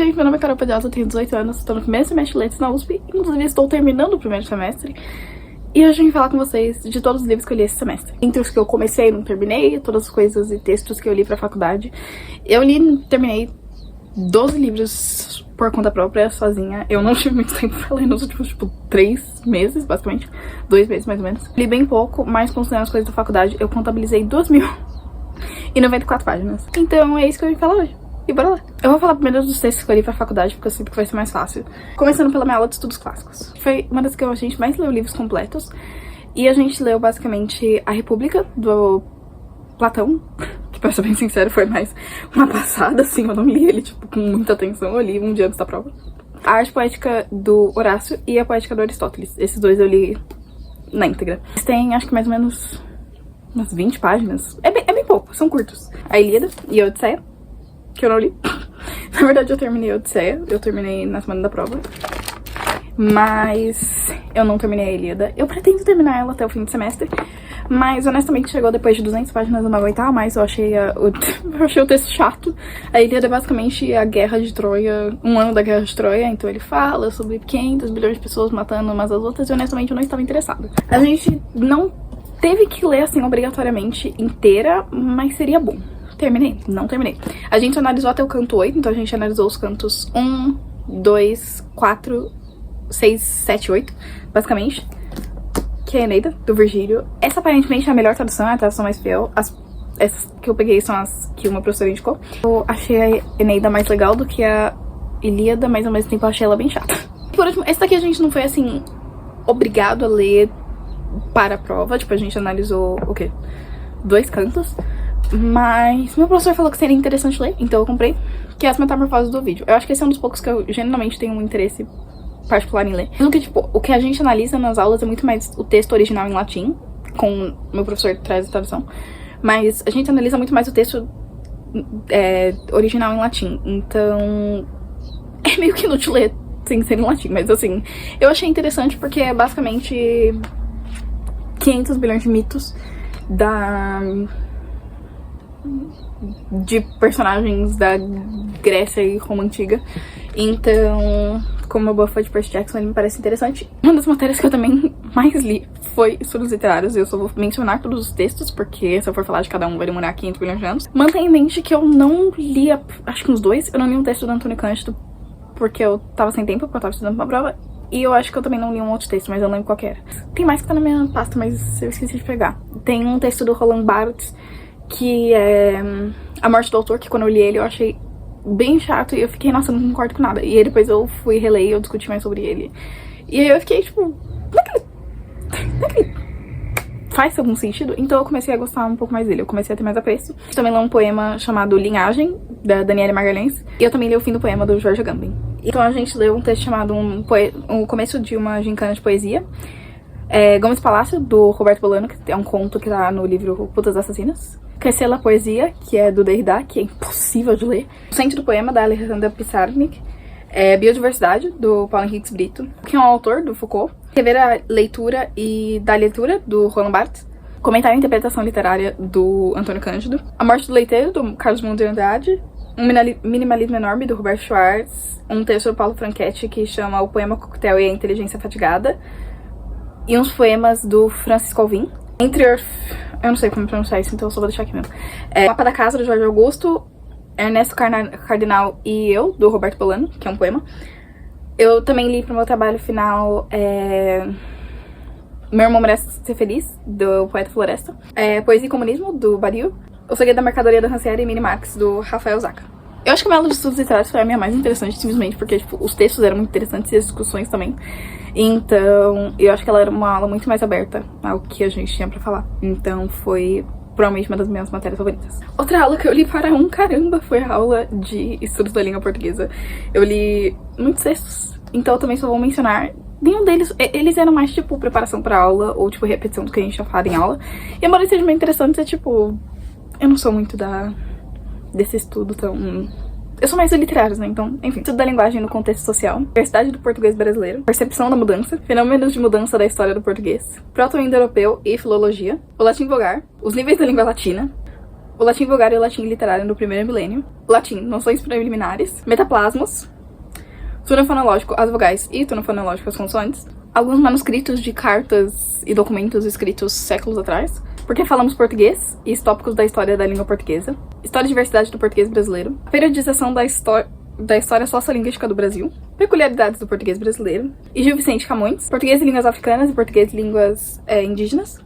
Gente, meu nome é Carol Pedrosa, eu tenho 18 anos, estou no primeiro semestre de letras na USP, inclusive estou terminando o primeiro semestre. E hoje eu vim falar com vocês de todos os livros que eu li esse semestre. Entre os que eu comecei e não terminei, todas as coisas e textos que eu li pra faculdade. Terminei 12 livros por conta própria, sozinha. Eu não tive muito tempo pra ler nos últimos, 3 meses, basicamente. 2 meses, mais ou menos. Li bem pouco, mas considerando as coisas da faculdade, eu contabilizei 2.094 páginas. Então é isso que eu vim falar hoje. E bora lá. Eu vou falar primeiro dos textos que eu li pra faculdade, porque eu sinto que vai ser mais fácil. Começando pela minha aula de estudos clássicos. Foi uma das que a gente mais leu livros completos. E a gente leu, basicamente, A República, do Platão. Que, pra ser bem sincero, foi mais uma passada, assim. Eu não li ele, com muita atenção. Eu li um dia antes da prova. A Arte Poética, do Horácio, e a Poética do Aristóteles. Esses dois eu li na íntegra. Eles têm, acho que mais ou menos, umas 20 páginas. É bem pouco, são curtos. A Ilíada e a Odisseia, que eu não li. Na verdade, eu terminei a Odisseia. Eu terminei na semana da prova. Mas eu não terminei a Ilíada. Eu pretendo terminar ela até o fim do semestre. Mas, honestamente, chegou depois de 200 páginas, eu não aguentava mais. Eu achei o texto chato. A Ilíada é basicamente a Guerra de Troia, um ano da Guerra de Troia. Então ele fala sobre 500 bilhões de pessoas matando umas às outras. E, honestamente, eu não estava interessada. A gente não teve que ler, assim, obrigatoriamente inteira, mas seria bom. Terminei? Não terminei. A gente analisou até o canto 8, então a gente analisou os cantos 1, 2, 4, 6, 7, 8, basicamente. Que é a Eneida, do Virgílio. Essa aparentemente é a melhor tradução, é a tradução mais fiel. Essas que eu peguei são as que uma professora indicou. Eu achei a Eneida mais legal do que a Ilíada, mas ao mesmo tempo eu achei ela bem chata. Por último, essa daqui a gente não foi, assim, obrigado a ler para a prova. Tipo, a gente analisou, o quê? 2 cantos. Mas meu professor falou que seria interessante ler, então eu comprei, que é As Metamorfoses do Ovídio. Eu acho que esse é um dos poucos que eu genuinamente tenho um interesse particular em ler. Mesmo que, tipo, o que a gente analisa nas aulas é muito mais o texto original em latim, com meu professor que traz a tradução, mas a gente analisa muito mais o texto original em latim, então é meio que inútil ler sem ser em latim, mas assim, eu achei interessante porque é basicamente 500 bilhões de mitos de personagens da Grécia e Roma Antiga. Então, como uma boa fã de Percy Jackson, ele me parece interessante. Uma das matérias que eu também mais li foi estudos literários. Eu só vou mencionar todos os textos, porque se eu for falar de cada um vai demorar 500 bilhões de anos. Mantenha em mente que eu não li, acho que uns 2, eu não li um texto do Antônio Cândido, porque eu tava sem tempo, porque eu tava estudando pra prova. E eu acho que eu também não li um outro texto, mas eu não lembro qual que era. Tem mais que tá na minha pasta, mas eu esqueci de pegar. Tem um texto do Roland Barthes, que é A Morte do Autor, que quando eu li ele eu achei bem chato e eu fiquei, nossa, eu não concordo com nada. E aí depois eu fui reler e eu discuti mais sobre ele. E aí eu fiquei, tipo, não é que ele faz algum sentido? Então eu comecei a gostar um pouco mais dele, eu comecei a ter mais apreço. Eu também li um poema chamado Linhagem, da Daniele Magalhães. E eu também li o fim do poema do Jorge Agamben. Então a gente leu um texto chamado o começo de uma gincana de poesia. Gomes Palácio, do Roberto Bolano, que é um conto que tá no livro Putas Assassinas. Crescer la Poesia, que é do Derrida, que é impossível de ler. O Centro do Poema, da Alejandra Pissarnik. Biodiversidade, do Paulo Henriques Brito, que é um autor do Foucault. Rever a Leitura e da Leitura, do Roland Barthes. Comentário e Interpretação Literária, do Antônio Cândido. A Morte do Leiteiro, do Carlos Drummond de Andrade. Um Minimalismo Enorme, do Roberto Schwartz. Um texto do Paulo Franchetti, que chama O Poema Coquetel e a Inteligência Fatigada. E uns poemas do Francisco Alvim. Eu não sei como pronunciar isso, então eu só vou deixar aqui mesmo. Mapa da Casa, do Jorge Augusto. Ernesto Cardenal e Eu, do Roberto Bolano, que é um poema. Eu também li pro meu trabalho final Meu Irmão Merece Ser Feliz, do Poeta Floresta. Poesia e Comunismo, do Baril. O Segredo da Mercadoria da Rancière e Minimax, do Rafael Zaca. Eu acho que a minha aula de estudos literários foi a minha mais interessante, simplesmente porque, tipo, os textos eram muito interessantes e as discussões também. Então, eu acho que ela era uma aula muito mais aberta ao que a gente tinha pra falar. Então, foi provavelmente uma das minhas matérias favoritas. Outra aula que eu li para um caramba foi a aula de estudos da língua portuguesa. Eu li muitos textos, então eu também só vou mencionar. Nenhum deles, eles eram mais, tipo, preparação pra aula ou, tipo, repetição do que a gente tinha falado em aula. E embora eles sejam bem interessantes, é tipo, eu não sou muito desse estudo tão... Eu sou mais de literários, né? Então, enfim. Estudo da linguagem no contexto social. Diversidade do português brasileiro. Percepção da mudança. Fenômenos de mudança da história do português. Proto-indo-europeu e filologia. O latim vulgar. Os níveis da língua latina. o latim vulgar e o latim literário no primeiro milênio, latim, noções preliminares, metaplasmos, turno fonológico, as vogais e turno fonológico, as consoantes, alguns manuscritos de cartas e documentos escritos séculos atrás, porque falamos português e os tópicos da história da língua portuguesa, história e diversidade do português brasileiro, a periodização da história sociolinguística do Brasil, peculiaridades do português brasileiro, e Gil Vicente Camões, português e línguas africanas e português e línguas indígenas,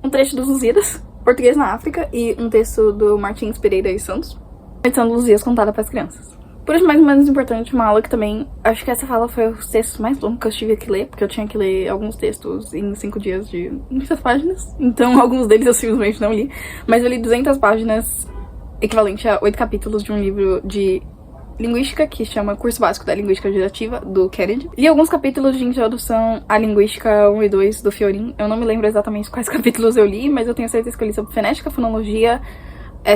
um trecho dos Lusíadas, português na África e um texto do Martins Pereira e Santos, edição do Lusíadas contada para as crianças. Por último, mais ou menos importante, uma aula que também, acho que essa fala foi os textos mais longos que eu tive que ler, porque eu tinha que ler alguns textos em 5 dias de muitas páginas, então alguns deles eu simplesmente não li, mas eu li 200 páginas, equivalente a 8 capítulos de um livro de linguística, que chama Curso Básico da Linguística Gerativa, do Kennedy. Li alguns capítulos de introdução à linguística 1 e 2 do Fiorin. Eu não me lembro exatamente quais capítulos eu li, mas eu tenho certeza que eu li sobre fonética, fonologia,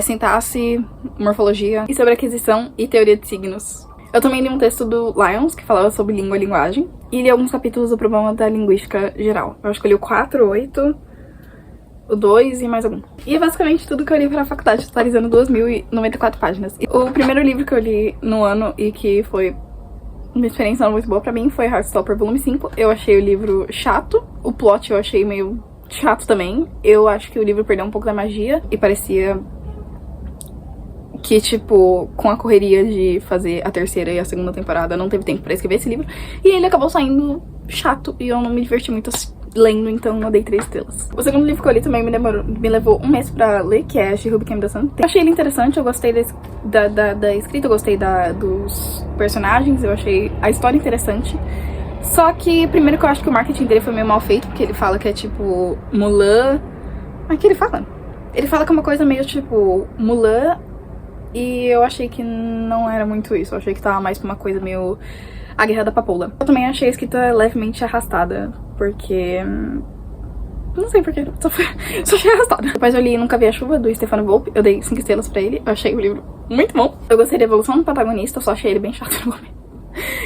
sintaxe, morfologia e sobre aquisição e teoria de signos. Eu também li um texto do Lyons, que falava sobre língua e linguagem, e li alguns capítulos do problema da linguística geral. Eu acho que eu li o 4, 8, o 2 e mais algum. E é basicamente tudo que eu li para a faculdade, totalizando 2.094 páginas. E o primeiro livro que eu li no ano e que foi uma experiência muito boa pra mim foi Heartstopper volume 5. Eu achei o livro chato, o plot eu achei meio chato também. Eu acho que o livro perdeu um pouco da magia e parecia que, tipo, com a correria de fazer a terceira e a segunda temporada, não teve tempo pra escrever esse livro. E ele acabou saindo chato e eu não me diverti muito lendo, então eu dei 3 estrelas. O segundo livro que eu li também me levou um mês pra ler, que é She Who Became the Sun. Eu achei ele interessante, eu gostei da escrita, eu gostei dos personagens, eu achei a história interessante. Só que, primeiro que eu acho que o marketing dele foi meio mal feito, porque ele fala que é tipo Mulan... Mas o que ele fala? Ele fala que é uma coisa meio tipo Mulan, e eu achei que não era muito isso. Eu achei que tava mais pra uma coisa meio A Guerra da Papoula. Eu também achei a escrita levemente arrastada, porque... não sei porquê, só achei arrastada. Depois eu li Nunca Vi a Chuva, do Stefano Volpe. Eu dei 5 estrelas pra ele, eu achei o livro muito bom. Eu gostei da evolução do protagonista, eu só achei ele bem chato no momento.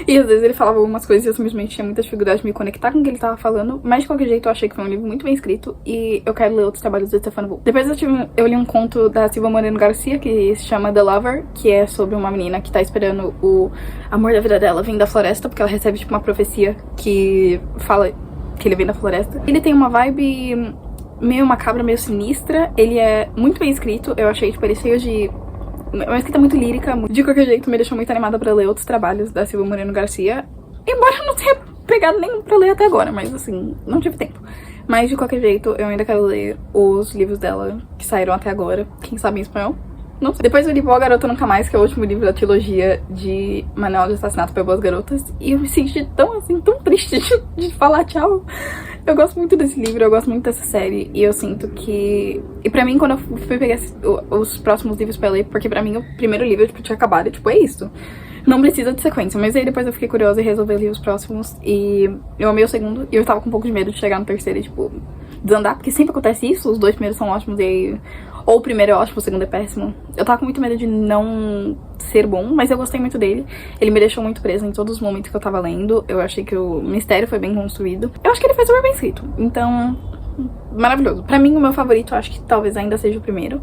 E às vezes ele falava algumas coisas e eu simplesmente tinha muita dificuldade de me conectar com o que ele tava falando. Mas de qualquer jeito eu achei que foi um livro muito bem escrito e eu quero ler outros trabalhos do Stefano Volpe. Depois eu li um conto da Silva Moreno Garcia que se chama The Lover, que é sobre uma menina que tá esperando o amor da vida dela vir da floresta, porque ela recebe tipo uma profecia que fala que ele vem da floresta. Ele tem uma vibe meio macabra, meio sinistra. Ele é muito bem escrito, eu achei tipo ele cheio de... uma escrita muito lírica, de qualquer jeito me deixou muito animada pra ler outros trabalhos da Silva Moreno Garcia. Embora eu não tenha pegado nenhum pra ler até agora, mas assim, não tive tempo. Mas de qualquer jeito, eu ainda quero ler os livros dela que saíram até agora, quem sabe em espanhol. Não sei. Depois eu li Boa Garota Nunca Mais, que é o último livro da trilogia de Manual de Assassinato para Boas Garotas. E eu me senti tão assim, tão triste de falar tchau. Eu gosto muito desse livro, eu gosto muito dessa série. E eu sinto que... E pra mim, quando eu fui pegar os próximos livros pra ler, porque pra mim o primeiro livro tipo, tinha acabado, e tipo, é isso. Não precisa de sequência. Mas aí depois eu fiquei curiosa e resolvi ler os próximos. E eu amei o segundo. E eu tava com um pouco de medo de chegar no terceiro e, tipo, desandar. Porque sempre acontece isso, os 2 primeiros são ótimos e aí... ou o primeiro é ótimo, o segundo é péssimo. Eu tava com muito medo de não ser bom, mas eu gostei muito dele. Ele me deixou muito presa em todos os momentos que eu tava lendo. Eu achei que o mistério foi bem construído. Eu acho que ele foi super bem escrito. Então, maravilhoso. Pra mim, o meu favorito, eu acho que talvez ainda seja o primeiro.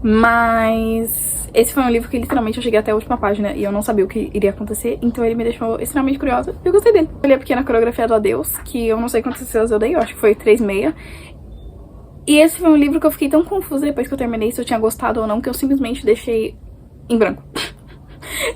Mas esse foi um livro que literalmente eu cheguei até a última página e eu não sabia o que iria acontecer. Então ele me deixou extremamente curiosa e eu gostei dele. Eu li A Pequena Coreografia do Adeus, que eu não sei quantas estrelas eu dei, eu acho que foi 3,5. E esse foi um livro que eu fiquei tão confusa depois que eu terminei se eu tinha gostado ou não, que eu simplesmente deixei em branco.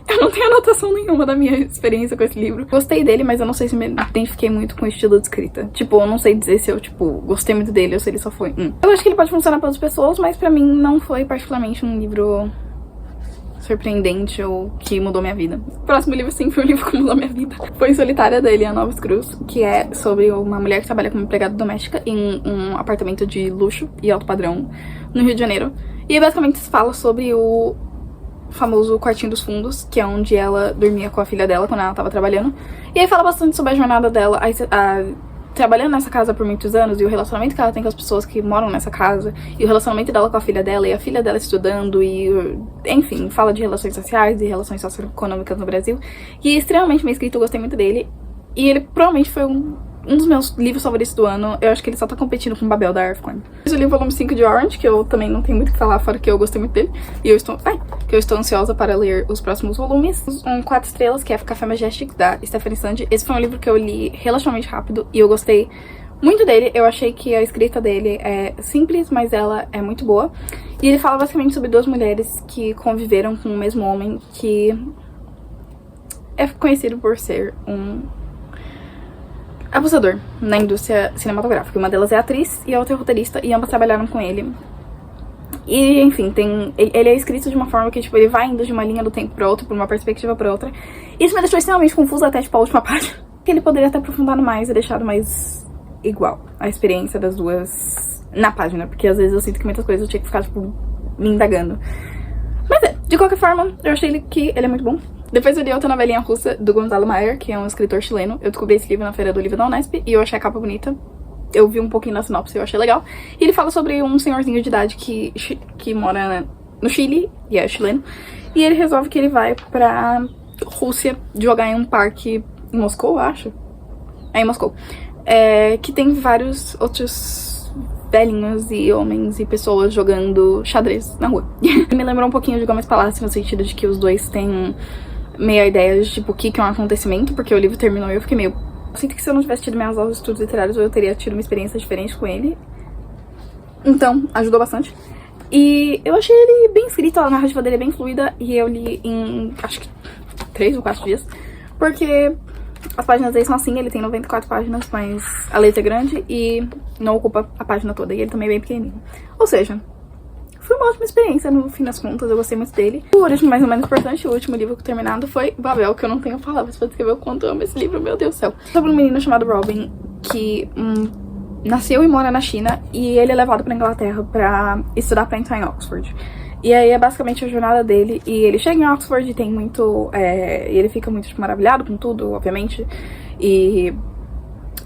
Eu não tenho anotação nenhuma da minha experiência com esse livro. Gostei dele, mas eu não sei se me identifiquei muito com o estilo de escrita. Tipo, eu não sei dizer se eu, tipo, gostei muito dele ou se ele só foi... Eu acho que ele pode funcionar para outras pessoas, mas pra mim não foi particularmente um livro surpreendente ou que mudou minha vida. O próximo livro, sim, foi um livro que mudou minha vida. Foi Solitária, da Eliana Alves Cruz, que é sobre uma mulher que trabalha como empregada doméstica em um apartamento de luxo e alto padrão no Rio de Janeiro. E basicamente se fala sobre o famoso quartinho dos fundos, que é onde ela dormia com a filha dela quando ela tava trabalhando. E aí fala bastante sobre a jornada dela trabalhando nessa casa por muitos anos e o relacionamento que ela tem com as pessoas que moram nessa casa e o relacionamento dela com a filha dela e a filha dela estudando e, enfim, fala de relações sociais e relações socioeconômicas no Brasil. E é extremamente bem escrito, eu gostei muito dele. E ele provavelmente foi um um dos meus livros favoritos do ano. Eu acho que ele só tá competindo com Babel, da Arfcoin. Fiz o livro volume 5 de Orange, que eu também não tenho muito o que falar, fora que eu gostei muito dele. E eu estou ansiosa para ler os próximos volumes. 4 estrelas, que é Café Majestic, da Stephanie Sandi. Esse foi um livro que eu li relativamente rápido e eu gostei muito dele. Eu achei que a escrita dele é simples, mas ela é muito boa. E ele fala basicamente sobre 2 mulheres que conviveram com o mesmo homem, que é conhecido por ser um abusador na indústria cinematográfica. Uma delas é atriz e a outra é roteirista, e ambas trabalharam com ele. E, enfim, ele é escrito de uma forma que, tipo, ele vai indo de uma linha do tempo pra outra, por uma perspectiva pra outra. Isso me deixou extremamente confusa até, tipo, a última página. Que ele poderia ter aprofundado mais e deixado mais igual a experiência das duas na página, porque às vezes eu sinto que muitas coisas eu tinha que ficar, tipo, me indagando. Mas de qualquer forma, eu achei que ele é muito bom. Depois eu li outra novelinha russa do Gonzalo Mayer, que é um escritor chileno. Eu descobri esse livro na Feira do Livro da Unesp e eu achei a capa bonita. Eu vi um pouquinho na sinopse e eu achei legal. E ele fala sobre um senhorzinho de idade que mora no Chile, e é chileno. E ele resolve que ele vai pra Rússia jogar em um parque em Moscou, eu acho. É em Moscou. Que tem vários outros velhinhos e homens e pessoas jogando xadrez na rua. Me lembrou um pouquinho de Gomes Palácio, no sentido de que os dois têm meio a ideia de, tipo, o que é um acontecimento, porque o livro terminou e eu fiquei meio... Eu sinto que se eu não tivesse tido minhas aulas de estudos literários, eu teria tido uma experiência diferente com ele. Então, ajudou bastante. E eu achei ele bem escrito, a narrativa dele é bem fluida, e eu li em, acho que 3 ou 4 dias, porque as páginas dele são assim, ele tem 94 páginas, mas a letra é grande e não ocupa a página toda, e ele também é bem pequenininho. Ou seja, foi uma ótima experiência, no fim das contas, eu gostei muito dele. O último, mais ou menos importante, o último livro terminado foi Babel, que eu não tenho palavras pra descrever o quanto eu amo esse livro, meu Deus do céu. Sobre um menino chamado Robin, que nasceu e mora na China, e ele é levado pra Inglaterra pra estudar pra entrar em Oxford. E aí é basicamente a jornada dele, e ele chega em Oxford e tem muito... e ele fica muito, tipo, maravilhado com tudo, obviamente, e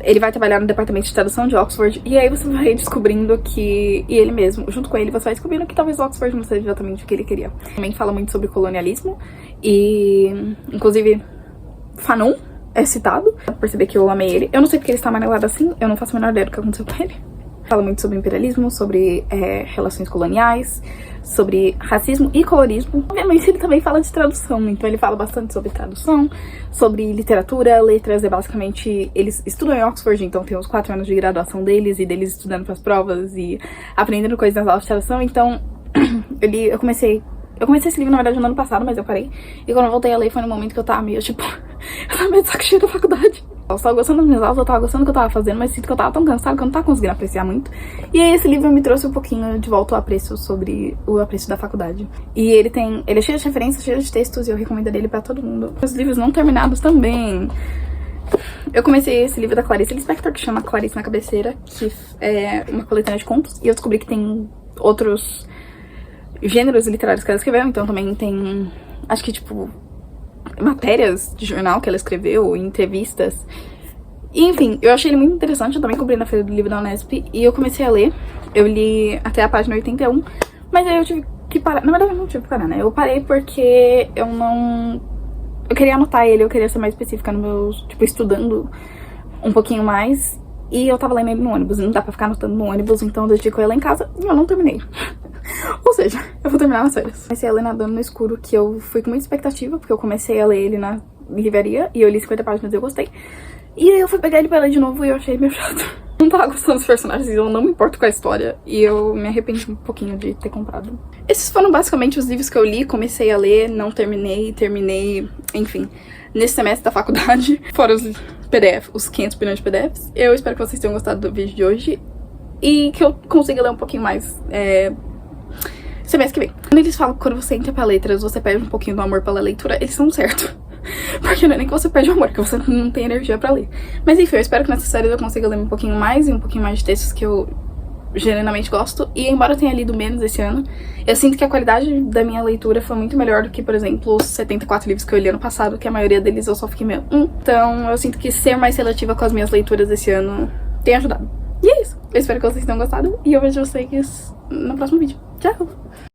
ele vai trabalhar no departamento de tradução de Oxford, e aí você vai descobrindo que... E ele mesmo, junto com ele, você vai descobrindo que talvez Oxford não seja exatamente o que ele queria. Também fala muito sobre colonialismo, e inclusive Fanon é citado, pra perceber que eu amei ele. Eu não sei porque ele está amarelado assim, eu não faço a menor ideia do que aconteceu com ele. Fala muito sobre imperialismo, sobre relações coloniais, sobre racismo e colorismo. Obviamente ele também fala de tradução, então ele fala bastante sobre tradução, sobre literatura, letras, basicamente eles estudam em Oxford, então tem os 4 anos de graduação deles, e deles estudando para as provas e aprendendo coisas nas aulas de tradução. Então eu comecei esse livro, na verdade, no ano passado, mas eu parei. E quando eu voltei a ler, foi no momento que eu tava meio, tipo... eu tava meio de saco cheio da faculdade. Eu tava gostando das minhas aulas, eu tava gostando do que eu tava fazendo, mas sinto que eu tava tão cansada que eu não tava conseguindo apreciar muito. E aí esse livro me trouxe um pouquinho de volta o apreço sobre o apreço da faculdade. E ele é cheio de referências, cheio de textos, e eu recomendo ele pra todo mundo. Os livros não terminados também. Eu comecei esse livro da Clarice Lispector, que chama Clarice na Cabeceira, que é uma coletânea de contos, e eu descobri que tem outros gêneros literários que ela escreveu, então também tem, acho que, tipo, matérias de jornal que ela escreveu, entrevistas. E, enfim, eu achei ele muito interessante, eu também comprei na Feira do Livro da Unesp, e eu comecei a ler. Eu li até a página 81, mas aí eu tive que parar. Na verdade, eu não tive que parar, né? Eu parei porque eu queria anotar ele, eu queria ser mais específica no meu, tipo, estudando um pouquinho mais. E eu tava lendo ele no ônibus, e não dá pra ficar anotando no ônibus, então eu deixei com ele lá em casa e eu não terminei. Ou seja, eu vou terminar nas férias. Comecei a ler Nadando no Escuro, que eu fui com muita expectativa, porque eu comecei a ler ele na livraria, e eu li 50 páginas e eu gostei. E aí eu fui pegar ele pra ler de novo e eu achei meio chato. Não tava gostando dos personagens, eu não me importo com a história, e eu me arrependi um pouquinho de ter comprado. Esses foram basicamente os livros que eu li, comecei a ler, não terminei, enfim, nesse semestre da faculdade, fora os PDF, os 500 bilhões de PDFs. Eu espero que vocês tenham gostado do vídeo de hoje, e que eu consiga ler um pouquinho mais, semestre que vem. Quando eles falam que quando você entra pra letras, você perde um pouquinho do amor pela leitura, eles são certos. Porque não é nem que você perde o amor, que você não tem energia pra ler. Mas enfim, eu espero que nessas séries eu consiga ler um pouquinho mais, e um pouquinho mais de textos que eu genuinamente gosto. E embora eu tenha lido menos esse ano, eu sinto que a qualidade da minha leitura foi muito melhor do que, por exemplo, os 74 livros que eu li ano passado, que a maioria deles eu só fiquei meio... Então eu sinto que ser mais seletiva com as minhas leituras esse ano tem ajudado. E é isso. Eu espero que vocês tenham gostado, e eu vejo vocês no próximo vídeo. Tchau!